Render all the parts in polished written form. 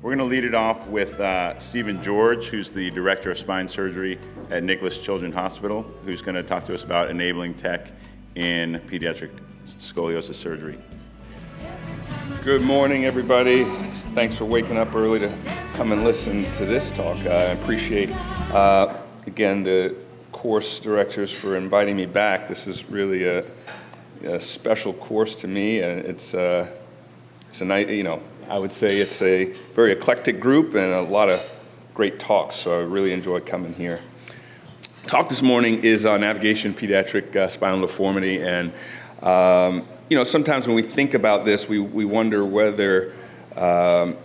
We're going to lead it off with Stephen George, who's the Director of Spine Surgery at Nicholas Children's Hospital, who's going to talk to us about enabling tech in pediatric scoliosis surgery. Good morning, everybody. Thanks for waking up early to come and listen to this talk. I appreciate, again, the course directors for inviting me back. This is really a special course to me, and it's a night, I would say it's a very eclectic group and a lot of great talks, so I really enjoy coming here. Talk this morning is on navigation, pediatric spinal deformity, and sometimes when we think about this, we wonder whether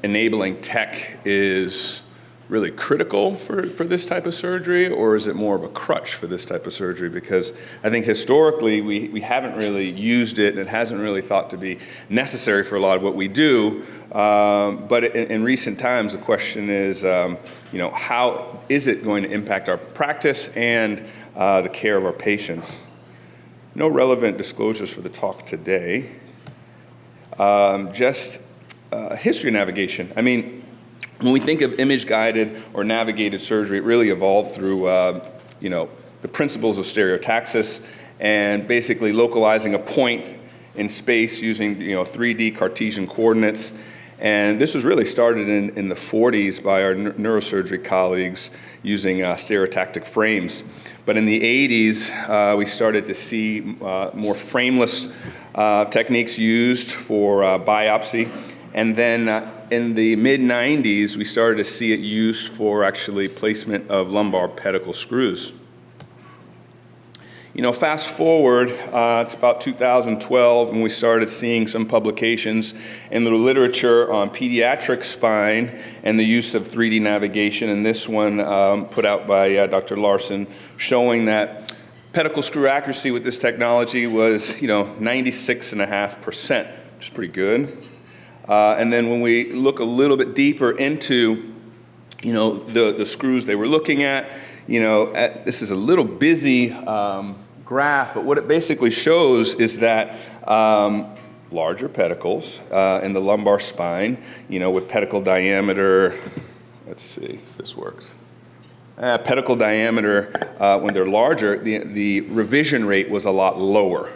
enabling tech is really critical for this type of surgery, or is it more of a crutch for this type of surgery? Because I think historically we haven't really used it, and it hasn't really thought to be necessary for a lot of what we do. But in recent times, the question is, how is it going to impact our practice and the care of our patients? No relevant disclosures for the talk today. Just history of navigation. When we think of image-guided or navigated surgery, it really evolved through, the principles of stereotaxis and basically localizing a point in space using, 3D Cartesian coordinates. And this was really started in the 40s by our neurosurgery colleagues using stereotactic frames. But in the 80s, we started to see more frameless techniques used for biopsy. And then in the mid-90s, we started to see it used for actually placement of lumbar pedicle screws. Fast forward to about 2012, when we started seeing some publications in the literature on pediatric spine and the use of 3D navigation, and this one put out by Dr. Larson, showing that pedicle screw accuracy with this technology was, 96.5%, which is pretty good. And then when we look a little bit deeper into, the screws they were looking at, this is a little busy graph, but what it basically shows is that larger pedicles in the lumbar spine, with pedicle diameter, let's see if this works. Pedicle diameter, when they're larger, the revision rate was a lot lower.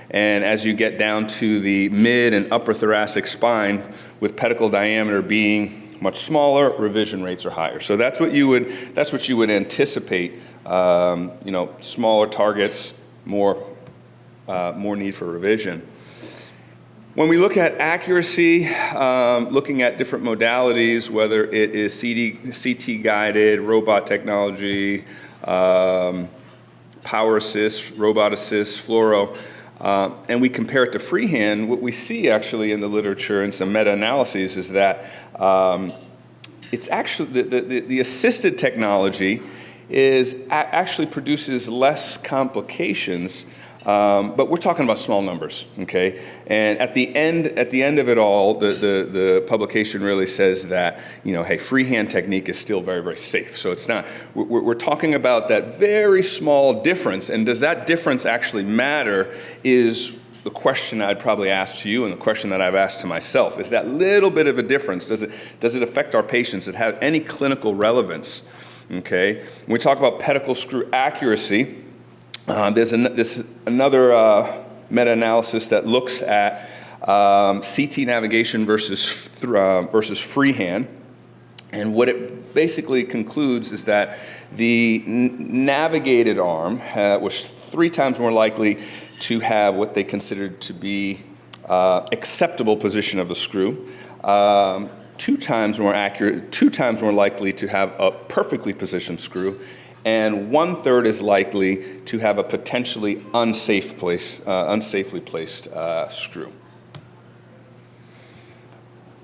And as you get down to the mid and upper thoracic spine, with pedicle diameter being much smaller, revision rates are higher. So that's what you would anticipate. Smaller targets, more need for revision. When we look at accuracy, looking at different modalities, whether it is CT guided, robot technology, power assist, robot assist, fluoro. And we compare it to freehand, what we see actually in the literature and some meta-analyses is that it's actually the assisted technology actually produces less complications, but we're talking about small numbers, okay? And at the end of it all, the publication really says that, hey, freehand technique is still very, very safe. So it's not, we're talking about that very small difference, and does that difference actually matter is the question I'd probably ask to you, and the question that I've asked to myself. Is that little bit of a difference, does it affect our patients? Does it have any clinical relevance? Okay, when we talk about pedicle screw accuracy, there's another meta-analysis that looks at CT navigation versus freehand, and what it basically concludes is that the navigated arm was 3 times more likely to have what they considered to be acceptable position of the screw. 2 times more accurate, 2 times more likely to have a perfectly positioned screw, and 1/3 is likely to have a potentially unsafely placed screw.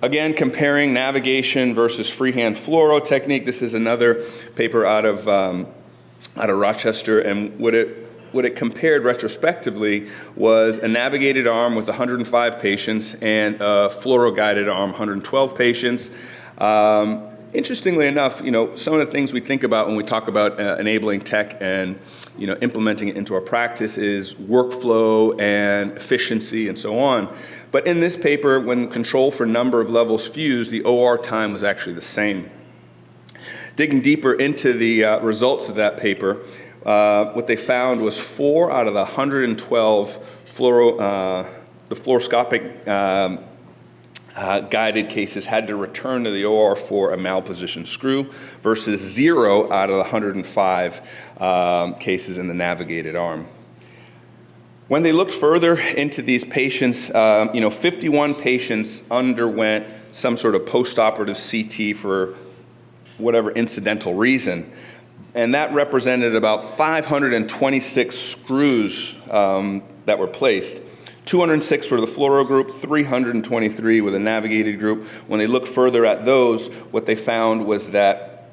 Again, comparing navigation versus freehand fluoro technique. This is another paper out of Rochester, and what it compared retrospectively was a navigated arm with 105 patients and a fluoro-guided arm, 112 patients. Interestingly enough, some of the things we think about when we talk about enabling tech and implementing it into our practice is workflow and efficiency and so on. But in this paper, when control for number of levels fused, the OR time was actually the same. Digging deeper into the results of that paper, what they found was 4 out of the 112 the fluoroscopic guided cases had to return to the OR for a malpositioned screw versus 0 out of the 105 cases in the navigated arm. When they looked further into these patients, 51 patients underwent some sort of postoperative CT for whatever incidental reason, and that represented about 526 screws that were placed. 206 were the fluoro group, 323 were the navigated group. When they looked further at those, what they found was that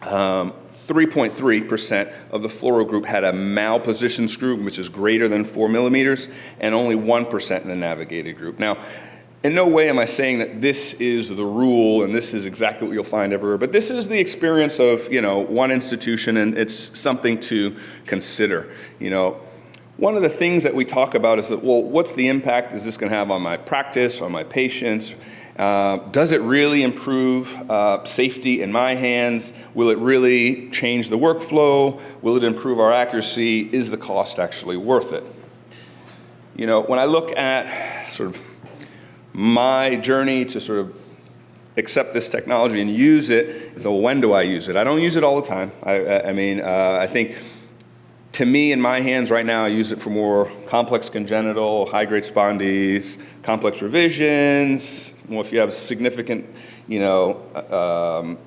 3.3% of the fluoro group had a malpositioned screw, which is greater than 4 millimeters, and only 1% in the navigated group. Now, in no way am I saying that this is the rule and this is exactly what you'll find everywhere, but this is the experience of, one institution, and it's something to consider. One of the things that we talk about is that, well, what's the impact is this going to have on my practice, on my patients? Does it really improve safety in my hands? Will it really change the workflow? Will it improve our accuracy? Is the cost actually worth it? When I look at sort of my journey to sort of accept this technology and use it, so when do I use it? I don't use it all the time. I think, to me, in my hands right now, I use it for more complex congenital, high-grade spondies, complex revisions. Well, if you have significant, aberrant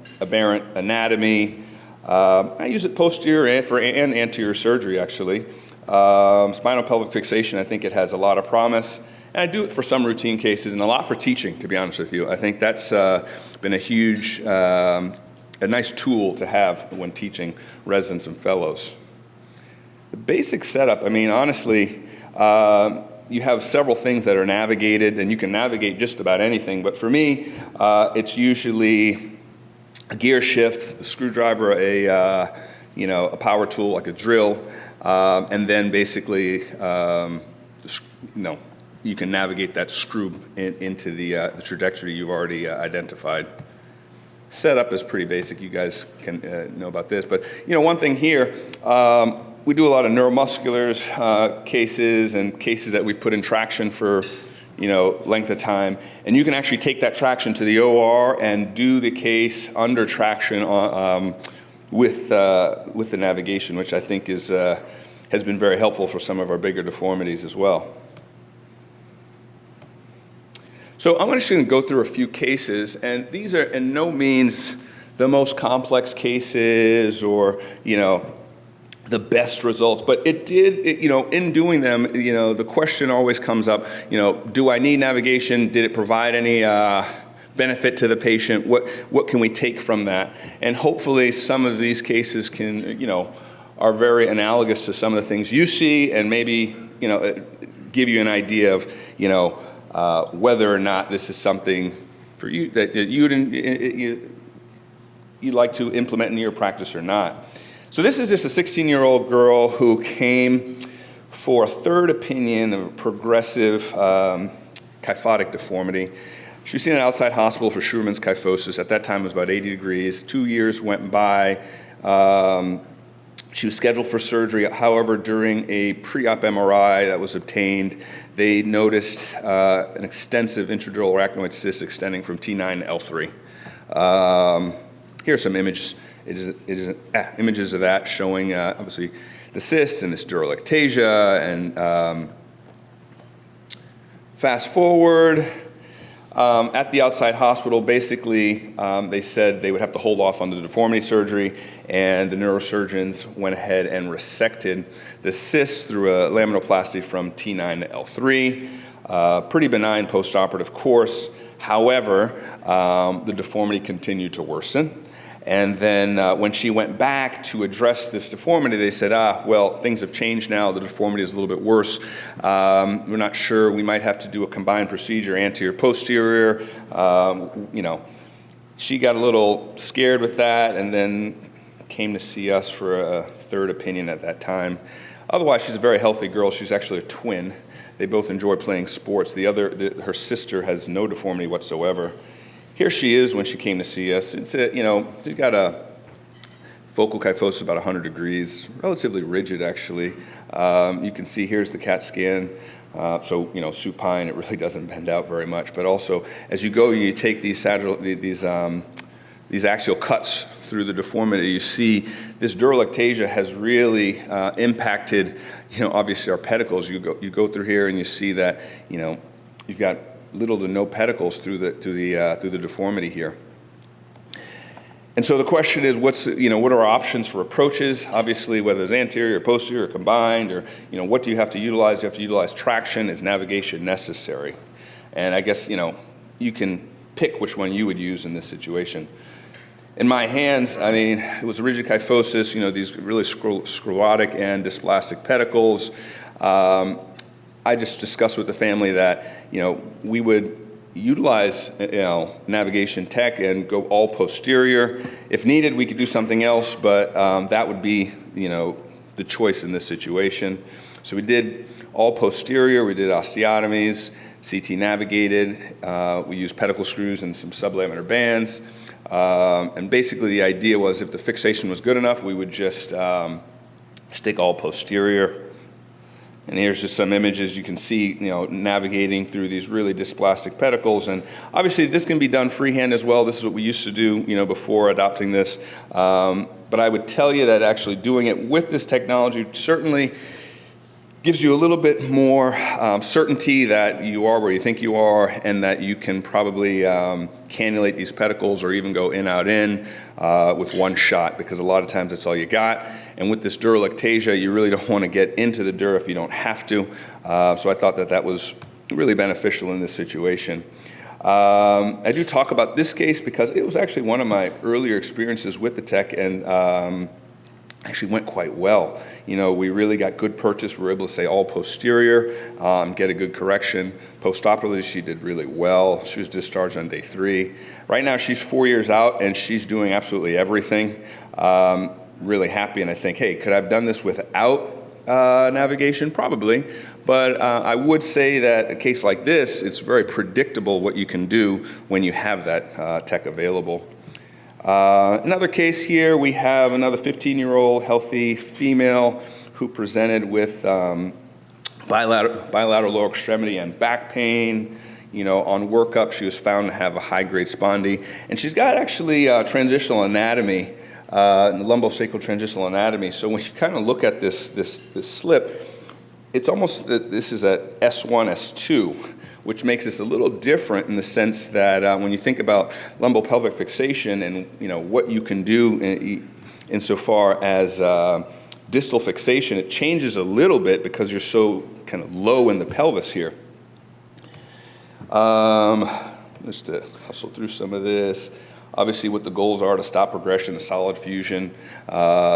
anatomy. I use it posterior and anterior surgery, actually. Spinal pelvic fixation, I think it has a lot of promise. And I do it for some routine cases and a lot for teaching, to be honest with you. I think that's been a huge, a nice tool to have when teaching residents and fellows. The basic setup, honestly, you have several things that are navigated, and you can navigate just about anything. But for me, it's usually a gear shift, a screwdriver, a power tool like a drill, and then basically, you can navigate that screw into the trajectory you've already identified. Setup is pretty basic. You guys can know about this. But one thing here. We do a lot of neuromuscular cases and cases that we've put in traction for, length of time. And you can actually take that traction to the OR and do the case under traction with the navigation, which I think has been very helpful for some of our bigger deformities as well. So I'm just going to go through a few cases, and these are in no means the most complex cases or, the best results, but it did, in doing them, the question always comes up, do I need navigation? Did it provide any benefit to the patient? What can we take from that? And hopefully some of these cases can, are very analogous to some of the things you see, and maybe, give you an idea of, whether or not this is something for you that you'd like to implement in your practice or not. So this is just a 16-year-old girl who came for a third opinion of progressive kyphotic deformity. She was seen at an outside hospital for Scheuermann's kyphosis. At that time, it was about 80 degrees. 2 years went by. She was scheduled for surgery. However, during a pre-op MRI that was obtained, they noticed an extensive intradural arachnoid cyst extending from T9 to L3. Here are some images of that showing, obviously, the cyst and this dural ectasia. And fast forward, at the outside hospital, basically, they said they would have to hold off on the deformity surgery, and the neurosurgeons went ahead and resected the cyst through a laminoplasty from T9 to L3. Pretty benign postoperative course. However, the deformity continued to worsen. And then when she went back to address this deformity, they said, well, things have changed now. The deformity is a little bit worse. We're not sure. We might have to do a combined procedure, anterior, posterior. she got a little scared with that and then came to see us for a third opinion at that time. Otherwise, she's a very healthy girl. She's actually a twin. They both enjoy playing sports. Her sister has no deformity whatsoever. Here she is when she came to see us. She's got a focal kyphosis about 100 degrees, relatively rigid actually. You can see here's the CAT scan. Supine, it really doesn't bend out very much. But also, as you go, you take these axial cuts through the deformity. You see this dural ectasia has really impacted, obviously our pedicles. You go through here and you see that, you've got little to no pedicles through the deformity here. And so the question is, what are our options for approaches? Obviously, whether it's anterior, or posterior, or combined, or what do you have to utilize? You have to utilize traction. Is navigation necessary? And I guess you can pick which one you would use in this situation. In my hands, it was a rigid kyphosis. These really sclerotic and dysplastic pedicles. I just discussed with the family that we would utilize navigation tech and go all posterior. If needed, we could do something else, but that would be the choice in this situation. So we did all posterior. We did osteotomies, CT navigated. We used pedicle screws and some sublaminar bands. And basically the idea was if the fixation was good enough, we would just stick all posterior. And here's just some images you can see, navigating through these really dysplastic pedicles. And obviously this can be done freehand as well. This is what we used to do, before adopting this. But I would tell you that actually doing it with this technology certainly gives you a little bit more certainty that you are where you think you are, and that you can probably cannulate these pedicles or even go in, out, in with one shot, because a lot of times that's all you got. And with this dural ectasia, you really don't want to get into the dura if you don't have to. So I thought that was really beneficial in this situation. I do talk about this case because it was actually one of my earlier experiences with the tech, and actually went quite well. We really got good purchase. We were able to say all posterior, get a good correction. Post-operatively, she did really well. She was discharged on day 3. Right now, she's 4 years out, and she's doing absolutely everything. Really happy, and I think, hey, could I have done this without navigation? Probably. But I would say that a case like this, it's very predictable what you can do when you have that tech available. Another case here, we have another 15-year-old healthy female who presented with bilateral lower extremity and back pain. On workup, she was found to have a high-grade spondy. And she's got actually transitional anatomy, lumbosacral transitional anatomy. So when you kind of look at this slip, it's almost that this is at S1, S2. Which makes this a little different in the sense that when you think about lumbopelvic fixation and what you can do insofar as distal fixation, it changes a little bit because you're so kind of low in the pelvis here. Just to hustle through some of this. Obviously what the goals are to stop progression to solid fusion,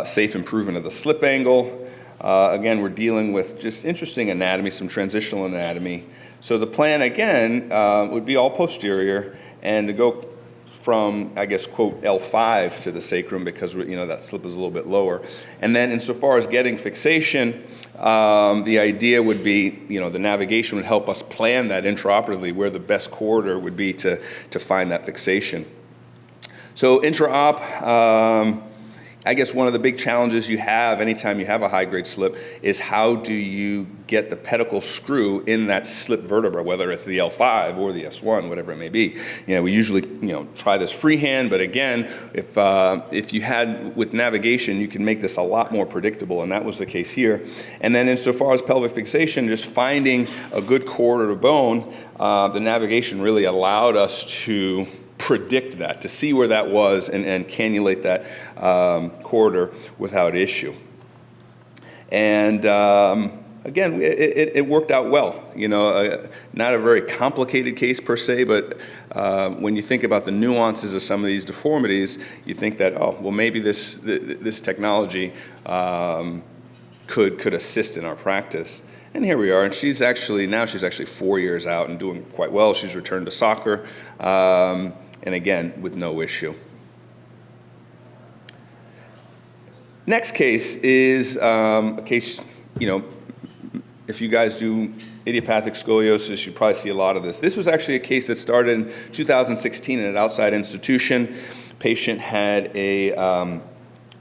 safe improvement of the slip angle. Again, we're dealing with just interesting anatomy, some transitional anatomy. So the plan, again, would be all posterior and to go from, I guess, quote, L5 to the sacrum because, that slip is a little bit lower. And then insofar as getting fixation, the idea would be, the navigation would help us plan that intraoperatively where the best corridor would be to find that fixation. So intra-op, I guess one of the big challenges you have anytime you have a high-grade slip is how do you get the pedicle screw in that slip vertebra, whether it's the L5 or the S1, whatever it may be. We usually, try this freehand, but again, if you had with navigation, you can make this a lot more predictable, and that was the case here. And then insofar as pelvic fixation, just finding a good corridor of bone, the navigation really allowed us to predict that, to see where that was and cannulate that corridor without issue. And again, it worked out well. Not a very complicated case per se, but when you think about the nuances of some of these deformities, you think that, maybe this technology could assist in our practice. And here we are, and she's actually 4 years out and doing quite well. She's returned to soccer. and again, with no issue. Next case is a case, if you guys do idiopathic scoliosis, you probably see a lot of this. This was actually a case that started in 2016 in an outside institution. Patient had a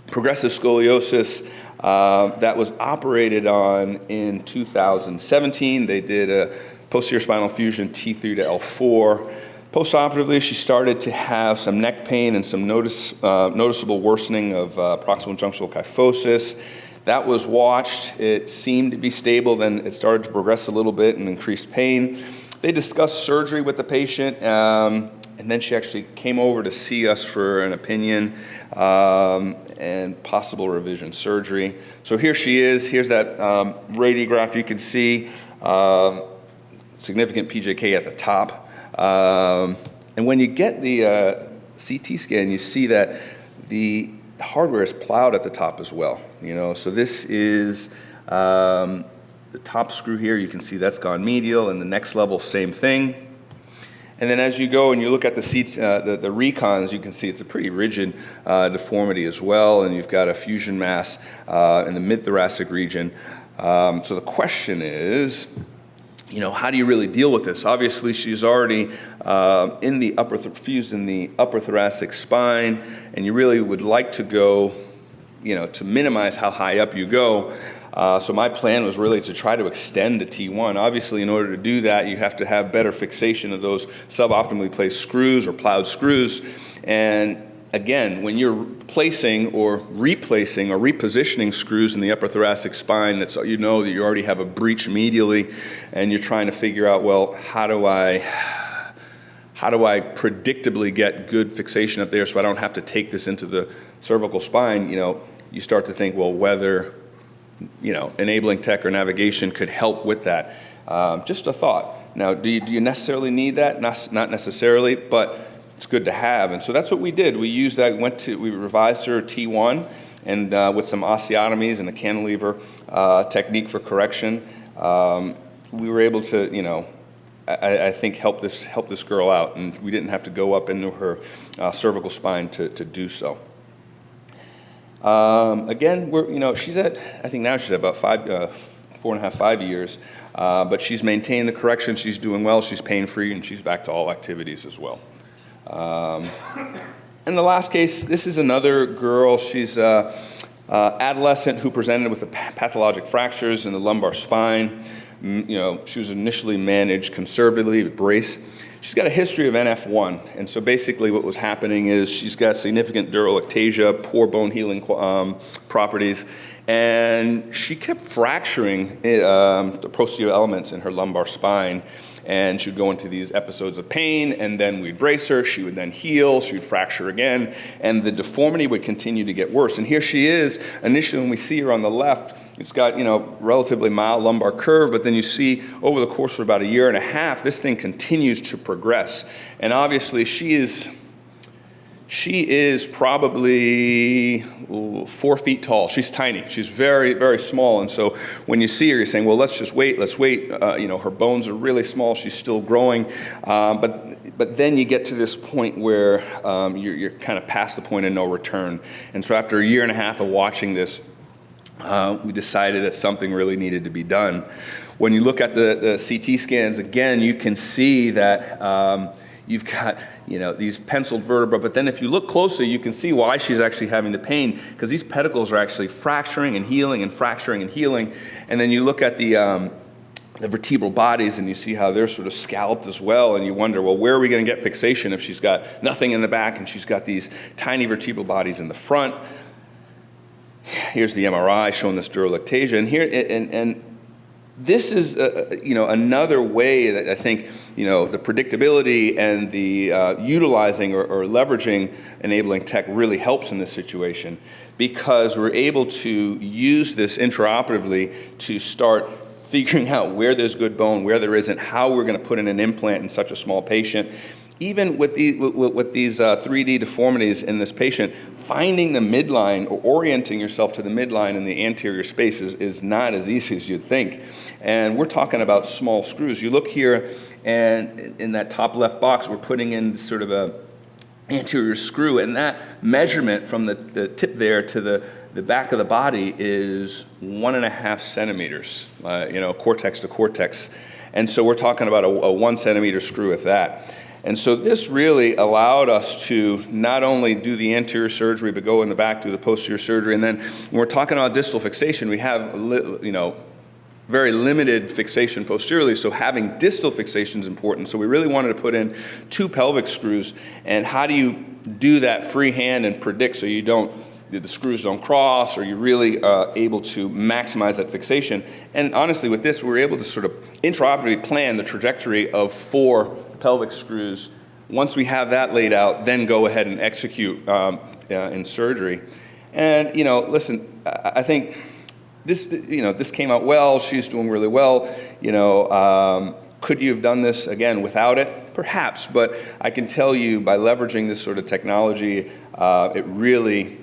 progressive scoliosis that was operated on in 2017. They did a posterior spinal fusion T3 to L4. Postoperatively, she started to have some neck pain and some noticeable worsening of proximal junctional kyphosis. That was watched. It seemed to be stable. Then it started to progress a little bit and increased pain. They discussed surgery with the patient, and then she actually came over to see us for an opinion and possible revision surgery. So here she is. Here's that radiograph. You can see significant PJK at the top. And when you get the CT scan, you see that the hardware is plowed at the top as well. So this is the top screw here. You can see that's gone medial, and the next level, same thing. And then as you go and you look at the recons, you can see it's a pretty rigid deformity as well, and you've got a fusion mass in the mid-thoracic region. So the question is, how do you really deal with this? Obviously, she's already fused in the upper thoracic spine, and you really would like to go, to minimize how high up you go. So my plan was really to try to extend to T1. Obviously, in order to do that, you have to have better fixation of those suboptimally placed screws or plowed screws. And again, when you're placing or replacing or repositioning screws in the upper thoracic spine, that you already have a breach medially, and you're trying to figure out, well, how do I predictably get good fixation up there so I don't have to take this into the cervical spine? You start to think, well, whether enabling tech or navigation could help with that. Just a thought. Now, do you necessarily need that? Not necessarily, but it's good to have. And so that's what we did. We used that, we revised her T1, and with some osteotomies and a cantilever technique for correction, we were able to, I think help this girl out, and we didn't have to go up into her cervical spine to do so. Again, she's at, I think now she's at about 4.5, 5 years, but she's maintained the correction. She's doing well. She's pain-free, and she's back to all activities as well. In the last case, this is another girl. She's adolescent who presented with pathologic fractures in the lumbar spine. She was initially managed conservatively with brace. She's got a history of NF1, and so basically what was happening is she's got significant dural ectasia, poor bone healing properties, and she kept fracturing the posterior elements in her lumbar spine, and she'd go into these episodes of pain, and then we'd brace her, she would then heal, she would fracture again, and the deformity would continue to get worse. And here she is, initially when we see her on the left, it's got, relatively mild lumbar curve, but then you see over the course of about 1.5 years, this thing continues to progress. And obviously she is probably 4 feet tall. She's tiny. She's very, very small. And so when you see her, you're saying, well, let's wait. Her bones are really small. She's still growing. But then you get to this point where you're kind of past the point of no return. And so after 1.5 years of watching this, we decided that something really needed to be done. When you look at the CT scans, again, you can see that you've got these penciled vertebrae, but then if you look closely, you can see why she's actually having the pain, because these pedicles are actually fracturing and healing and fracturing and healing. And then you look at the vertebral bodies, and you see how they're sort of scalloped as well, and you wonder, well, where are we going to get fixation if she's got nothing in the back and she's got these tiny vertebral bodies in the front? Here's the MRI showing this dural ectasia, and this is another way that I think the predictability and the utilizing or leveraging enabling tech really helps in this situation, because we're able to use this intraoperatively to start figuring out where there's good bone, where there isn't, how we're going to put in an implant in such a small patient. Even with these 3D deformities in this patient, finding the midline or orienting yourself to the midline in the anterior spaces is not as easy as you'd think. And we're talking about small screws. You look here, and in that top left box, we're putting in sort of anterior screw, and that measurement from the tip there to the back of the body is 1.5 centimeters, cortex to cortex. And so we're talking about a 1 centimeter screw with that. And so this really allowed us to not only do the anterior surgery, but go in the back, do the posterior surgery. And then when we're talking about distal fixation, we have, very limited fixation posteriorly, so having distal fixation is important. So we really wanted to put in 2 pelvic screws. And how do you do that freehand and predict so the screws don't cross, or you're really able to maximize that fixation? And honestly, with this, we were able to sort of intraoperatively plan the trajectory of 4 pelvic screws. Once we have that laid out, then go ahead and execute in surgery. And, listen, I think this came out well. She's doing really well. Could you have done this again without it? Perhaps, but I can tell you by leveraging this sort of technology, it really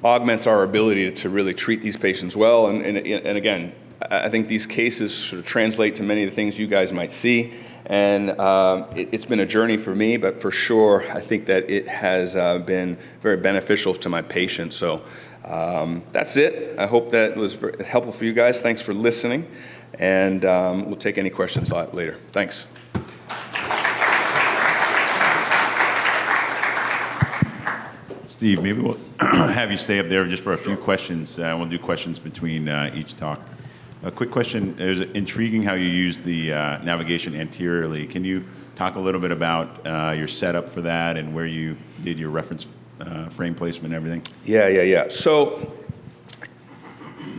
augments our ability to really treat these patients well. And again, I think these cases sort of translate to many of the things you guys might see. And it's been a journey for me, but for sure, I think that it has been very beneficial to my patients. So that's it. I hope that was very helpful for you guys. Thanks for listening. And we'll take any questions later. Thanks. Steve, maybe we'll have you stay up there just for a few questions. We'll do questions between each talk. A quick question. It was intriguing how you used the navigation anteriorly. Can you talk a little bit about your setup for that and where you did your reference frame placement and everything? Yeah. So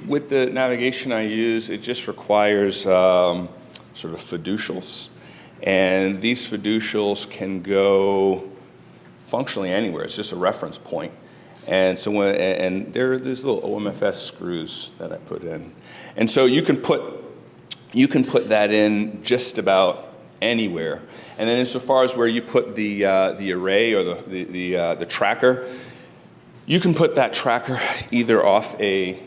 with the navigation I use, it just requires sort of fiducials. And these fiducials can go functionally anywhere. It's just a reference point. And so there are these little OMFS screws that I put in. And so you can put that in just about anywhere. And then insofar as where you put the array or the tracker, you can put that tracker either off a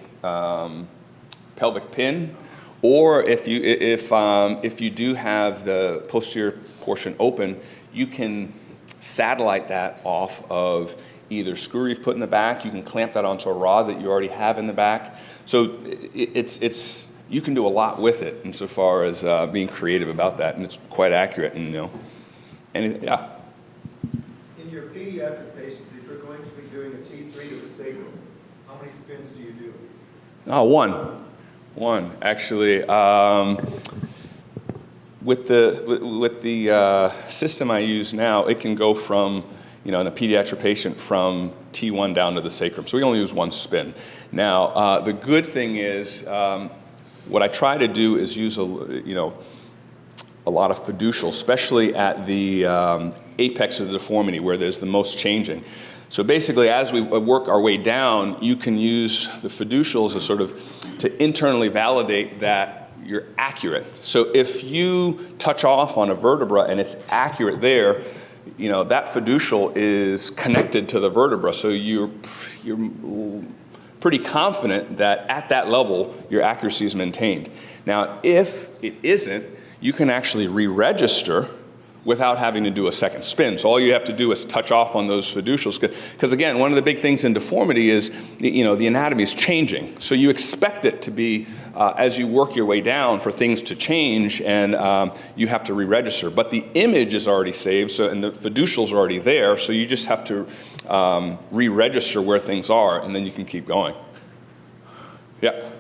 pelvic pin, or if you do have the posterior portion open, you can satellite that off of either screw you've put in the back. You can clamp that onto a rod that you already have in the back. So it's you can do a lot with it insofar as being creative about that, and it's quite accurate. And yeah. In your pediatric patients, if you're going to be doing a T3 to the sacrum, how many spins do you do? Oh, one actually. With the system I use now, it can go from, in a pediatric patient, from T1 down to the sacrum. So we only use 1 spin. Now, the good thing is, what I try to do is use a lot of fiducial, especially at the apex of the deformity where there's the most changing. So basically, as we work our way down, you can use the fiducials as sort of to internally validate that you're accurate. So if you touch off on a vertebra and it's accurate there, that fiducial is connected to the vertebra. So you're pretty confident that at that level, your accuracy is maintained. Now, if it isn't, you can actually re-register without having to do a second spin. So all you have to do is touch off on those fiducials. Because again, one of the big things in deformity is, the anatomy is changing. So you expect it to be, as you work your way down, for things to change, and you have to re-register. But the image is already saved, and the fiducials are already there, so you just have to re-register where things are, and then you can keep going. Yeah?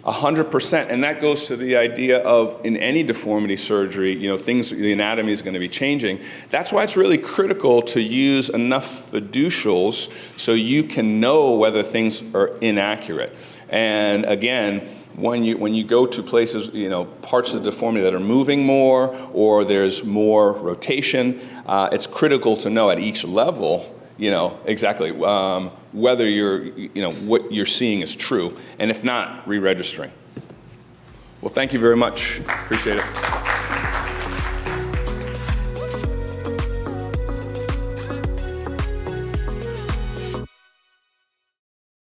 100%, and that goes to the idea of, in any deformity surgery, the anatomy is going to be changing. That's why it's really critical to use enough fiducials so you can know whether things are inaccurate. And again, when you go to places, parts of the deformity that are moving more, or there's more rotation, it's critical to know at each level, exactly whether what you're seeing is true, and if not, re-registering. Well, thank you very much. Appreciate it.